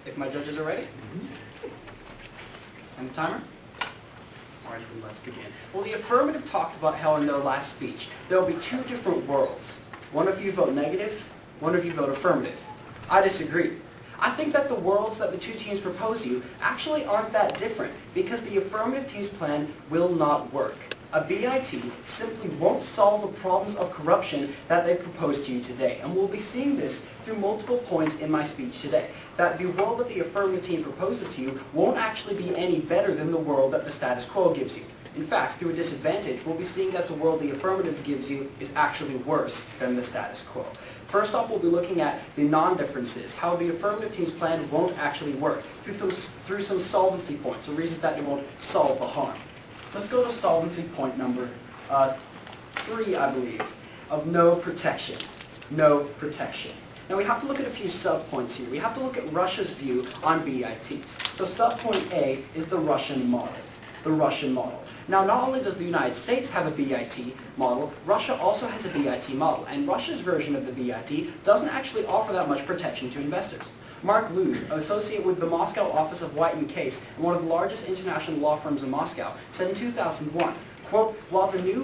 If my judges are ready? And the timer? All right, then let's begin. Well, the affirmative talked about how in their last speech, there will be two different worlds. One of you vote negative, one of you vote affirmative. I disagree. I think that the worlds that the two teams propose you actually aren't that different because the affirmative team's plan will not work. A BIT simply won't solve the problems of corruption that they've proposed to you today. And we'll be seeing this through multiple points in my speech today. That the world that the affirmative team proposes to you won't actually be any better than the world that the status quo gives you. In fact, through a disadvantage, we'll be seeing that the world the affirmative gives you is actually worse than the status quo. First off, we'll be looking at the non-differences, how the affirmative team's plan won't actually work, through some solvency points, or reasons that it won't solve the harm. Let's go to solvency point number 3, I believe, of no protection. No protection. Now we have to look at a few sub-points here. We have to look at Russia's view on BITs. So sub-point A is the Russian model. The Russian model. Now not only does the United States have a BIT model, Russia also has a BIT model. And Russia's version of the BIT doesn't actually offer that much protection to investors. Mark Luz, associate with the Moscow office of White & Case and one of the largest international law firms in Moscow, said in 2001, quote, while the new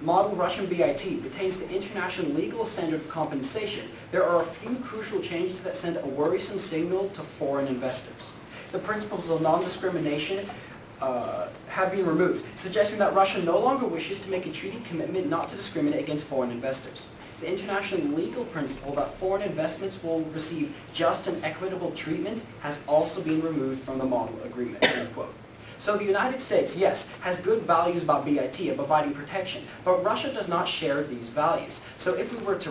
model Russian BIT retains the international legal standard of compensation, there are a few crucial changes that send a worrisome signal to foreign investors. The principles of non-discrimination have been removed, suggesting that Russia no longer wishes to make a treaty commitment not to discriminate against foreign investors. The international legal principle that foreign investments will receive just and equitable treatment has also been removed from the model agreement, end quote. So the United States, yes, has good values about BIT and providing protection, but Russia does not share these values. So if we were to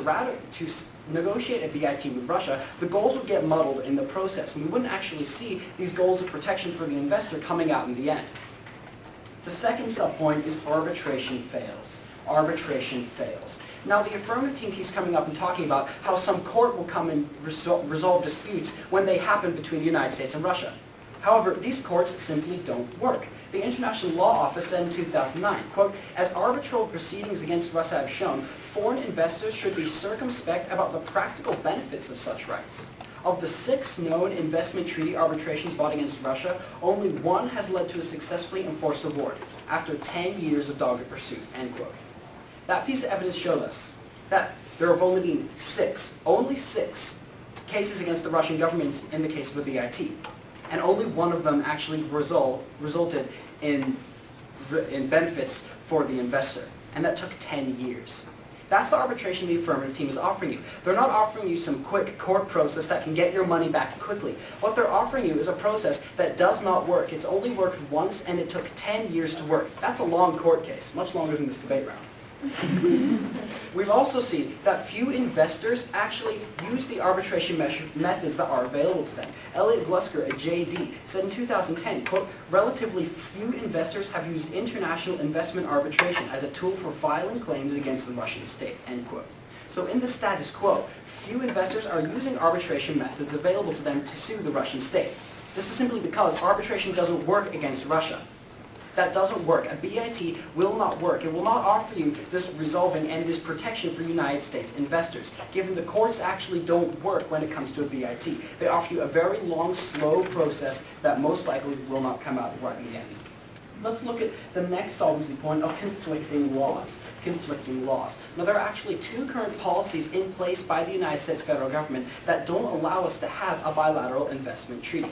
negotiate a BIT with Russia, the goals would get muddled in the process, and we wouldn't actually see these goals of protection for the investor coming out in the end. The second subpoint is arbitration fails. Arbitration fails. Now the affirmative team keeps coming up and talking about how some court will come and resolve disputes when they happen between the United States and Russia. However, these courts simply don't work. The International Law Office said in 2009, quote, as arbitral proceedings against Russia have shown, foreign investors should be circumspect about the practical benefits of such rights. Of the 6 known investment treaty arbitrations brought against Russia, only 1 has led to a successfully enforced award, after 10 years of dogged pursuit, end quote. That piece of evidence showed us that there have only been only 6 cases against the Russian government in the case of a BIT. And only 1 of them actually resulted in benefits for the investor. And that took 10 years. That's the arbitration the affirmative team is offering you. They're not offering you some quick court process that can get your money back quickly. What they're offering you is a process that does not work. It's only worked once and it took 10 years to work. That's a long court case, much longer than this debate round. We've also seen that few investors actually use the arbitration methods that are available to them. Elliot Glusker at JD said in 2010, quote, relatively few investors have used international investment arbitration as a tool for filing claims against the Russian state, end quote. So in the status quo, few investors are using arbitration methods available to them to sue the Russian state. This is simply because arbitration doesn't work against Russia. That doesn't work. A BIT will not work. It will not offer you this resolving and this protection for United States investors, given the courts actually don't work when it comes to a BIT. They offer you a very long, slow process that most likely will not come out right in the end. Let's look at the next solvency point of conflicting laws. Conflicting laws. Now there are actually 2 current policies in place by the United States federal government that don't allow us to have a bilateral investment treaty.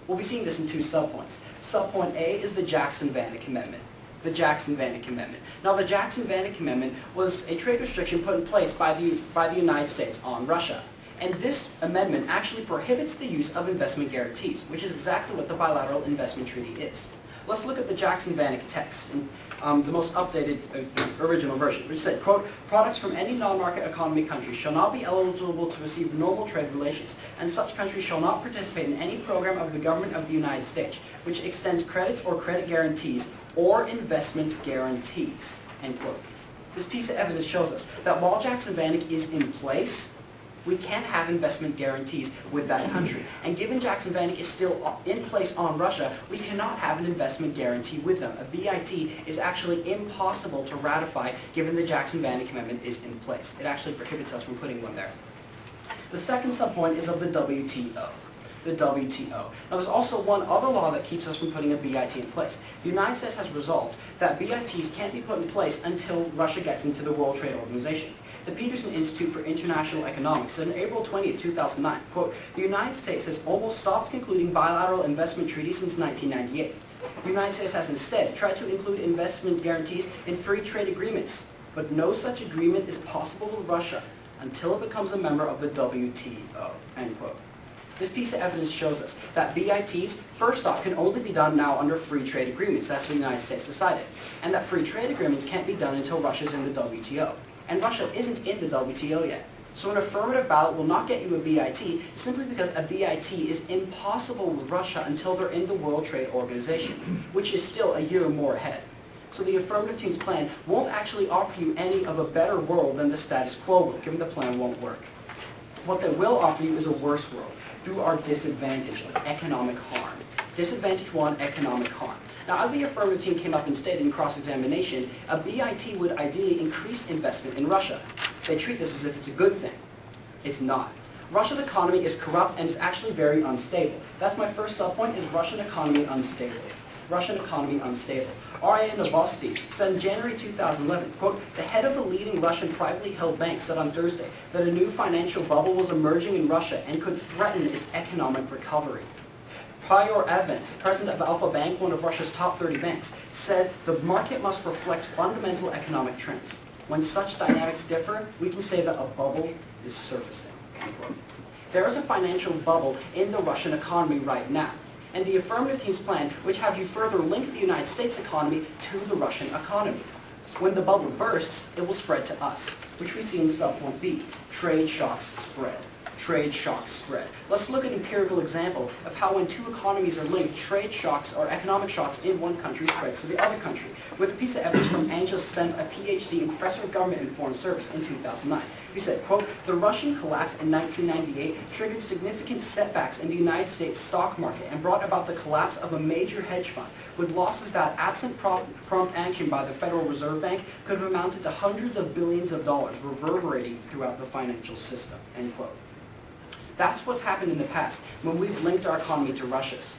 We'll be seeing this in 2 subpoints. Subpoint A is the Jackson-Vanik Amendment. The Jackson-Vanik Amendment. Now the Jackson-Vanik Amendment was a trade restriction put in place by the United States on Russia. And this amendment actually prohibits the use of investment guarantees, which is exactly what the bilateral investment treaty is. Let's look at the Jackson-Vanik text, the most updated, the original version, which said, quote, products from any non-market economy country shall not be eligible to receive normal trade relations, and such countries shall not participate in any program of the government of the United States, which extends credits or credit guarantees or investment guarantees, end quote. This piece of evidence shows us that while Jackson-Vanik is in place, we can't have investment guarantees with that country. And given Jackson-Vanik is still in place on Russia, we cannot have an investment guarantee with them. A BIT is actually impossible to ratify given the Jackson-Vanik Amendment is in place. It actually prohibits us from putting one there. The second subpoint is of the WTO. the WTO. Now there's also one other law that keeps us from putting a BIT in place. The United States has resolved that BITs can't be put in place until Russia gets into the World Trade Organization. The Peterson Institute for International Economics said on April 20th, 2009, quote, "The United States has almost stopped concluding bilateral investment treaties since 1998. The United States has instead tried to include investment guarantees in free trade agreements, but no such agreement is possible with Russia until it becomes a member of the WTO," end quote. This piece of evidence shows us that BITs, first off, can only be done now under free trade agreements. That's what the United States decided. And that free trade agreements can't be done until Russia's in the WTO. And Russia isn't in the WTO yet. So an affirmative ballot will not get you a BIT simply because a BIT is impossible with Russia until they're in the World Trade Organization, which is still a year or more ahead. So the affirmative team's plan won't actually offer you any of a better world than the status quo will, given the plan won't work. What they will offer you is a worse world through our disadvantage of economic harm. Disadvantage 1, economic harm. Now, as the affirmative team came up and stated in cross-examination, a BIT would ideally increase investment in Russia. They treat this as if it's a good thing. It's not. Russia's economy is corrupt and is actually very unstable. That's my first subpoint, is Russian economy unstable. Russian economy unstable. R.A. Novosti said in January 2011, quote, "The head of a leading Russian privately held bank said on Thursday that a new financial bubble was emerging in Russia and could threaten its economic recovery." Pyotr Evin, president of Alfa Bank, one of Russia's top 30 banks, said the market must reflect fundamental economic trends. When such dynamics differ, we can say that a bubble is surfacing. End quote. There is a financial bubble in the Russian economy right now. And the affirmative team's plan, which have you further link the United States economy to the Russian economy. When the bubble bursts, it will spread to us, which we see in subpoint B, trade shocks spread. Trade shocks spread. Let's look at an empirical example of how when two economies are linked, trade shocks or economic shocks in one country spreads to the other country. With a piece of evidence from Angela Stent, a PhD and professor of government and foreign service in 2009. He said, quote, "The Russian collapse in 1998 triggered significant setbacks in the United States stock market and brought about the collapse of a major hedge fund with losses that, absent prompt action by the Federal Reserve Bank, could have amounted to hundreds of billions of dollars reverberating throughout the financial system," end quote. That's what's happened in the past when we've linked our economy to Russia's.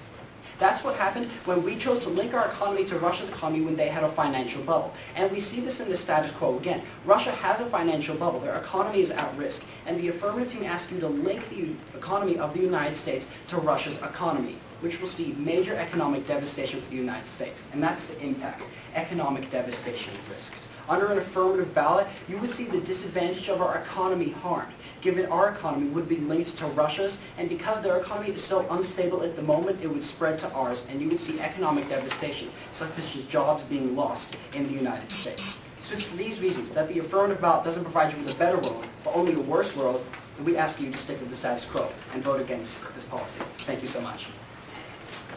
That's what happened when we chose to link our economy to Russia's economy when they had a financial bubble. And we see this in the status quo again. Russia has a financial bubble. Their economy is at risk. And the affirmative team asks you to link the economy of the United States to Russia's economy, which will see major economic devastation for the United States. And that's the impact, economic devastation risked. Under an affirmative ballot, you would see the disadvantage of our economy harmed, given our economy would be linked to Russia's, and because their economy is so unstable at the moment, it would spread to ours, and you would see economic devastation, such as jobs being lost in the United States. So it's for these reasons that the affirmative ballot doesn't provide you with a better world, but only a worse world, and we ask you to stick with the status quo and vote against this policy. Thank you so much.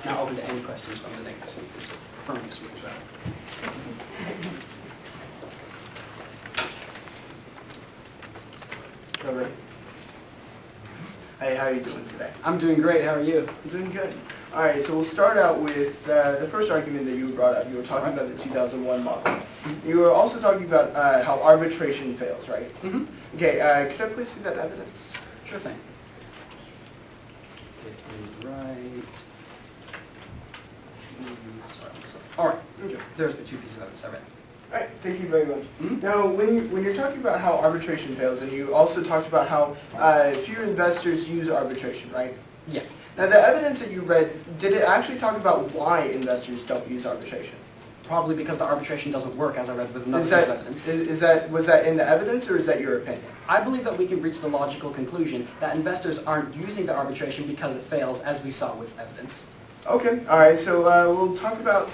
Now open to any questions from the negative speakers, affirmative speakers rather. All right. Hey, how are you doing today? I'm doing great. How are you? I'm doing good. All right, so we'll start out with the first argument that you brought up. You were talking about the 2001 model. You were also talking about how arbitration fails, right? Mm-hmm. Okay, could I please see that evidence? Sure thing. It is right. Sorry. All right. Okay. There's the two pieces of evidence. I read. All right, thank you very much. Mm-hmm. Now, when you're talking about how arbitration fails, and you also talked about how few investors use arbitration, right? Yeah. Now, the evidence that you read, did it actually talk about why investors don't use arbitration? Probably because the arbitration doesn't work, as I read with another piece of evidence. Was that in the evidence, or is that your opinion? I believe that we can reach the logical conclusion that investors aren't using the arbitration because it fails, as we saw with evidence. Okay, all right, so we'll talk about,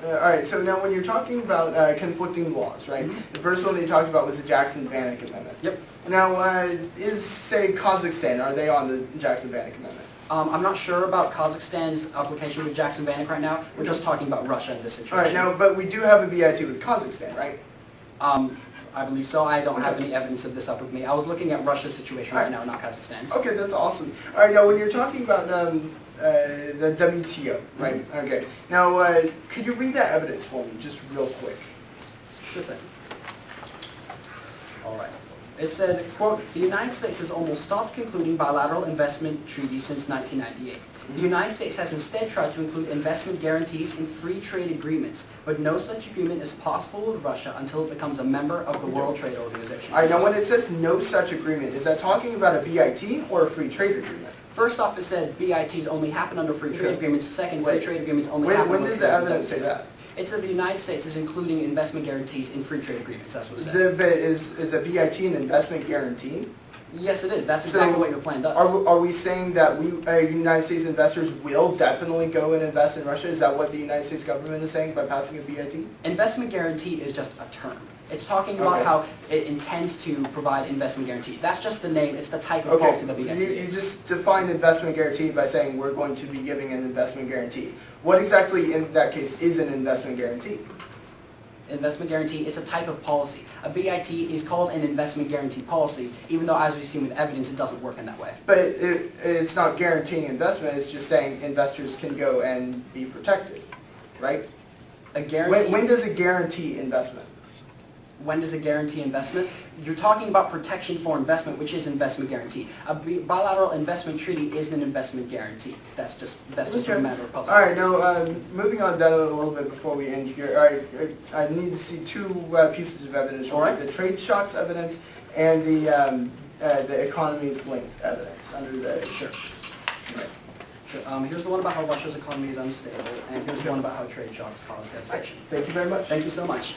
all right, so now when you're talking about conflicting laws, right? Mm-hmm. The first one that you talked about was the Jackson-Vanik Amendment. Yep. Now, is, say, Kazakhstan, are they on the Jackson-Vanik Amendment? I'm not sure about Kazakhstan's application with Jackson-Vanik right now. We're just talking about Russia in this situation. All right, now, but we do have a BIT with Kazakhstan, right? I believe so. I don't have any evidence of this up with me. I was looking at Russia's situation right now, not Kazakhstan's. Okay, that's awesome. All right, now when you're talking about the WTO, right? Mm-hmm. Okay. Now, could you read that evidence for me, just real quick? Sure thing. All right. It said, quote, "The United States has almost stopped concluding bilateral investment treaties since 1998. The United States has instead tried to include investment guarantees in free trade agreements, but no such agreement is possible with Russia until it becomes a member of the World Trade Organization." All right, now when it says no such agreement, is that talking about a BIT or a free trade agreement? First off, it said BITs only happen under free trade Okay. agreements. Second, free Wait. trade agreements only happen When under did the evidence say that? It said the United States is including investment guarantees in free trade agreements. That's what it said. Is a BIT an investment guarantee? Yes, it is. That's So, exactly what your plan does. Are we saying that United States investors will definitely go and invest in Russia? Is that what the United States government is saying by passing a BIT? Investment guarantee is just a term. It's talking about Okay. how it intends to provide investment guarantee. That's just the name. It's the type of Okay, policy that BIT you is. just define investment guarantee by saying we're going to be giving an investment guarantee. What exactly in that case is an investment guarantee? Investment guarantee, it's a type of policy. A BIT is called an investment guarantee policy, even though, as we've seen with evidence, it doesn't work in that way. But it's not guaranteeing investment, it's just saying investors can go and be protected, right? A guarantee. When does it guarantee investment? When does it guarantee investment? You're talking about protection for investment, which is investment guarantee. A bilateral investment treaty is an investment guarantee. That's just Okay. a matter of public. All right, now moving on down a little bit before we end here. All right, I need to see two pieces of evidence. All right. The trade shocks evidence and the economy's linked evidence under the Sure. Right. Sure. Here's the one about how Russia's economy is unstable, and here's the one about how trade shocks cause devastation. Thank you very much. Thank you so much.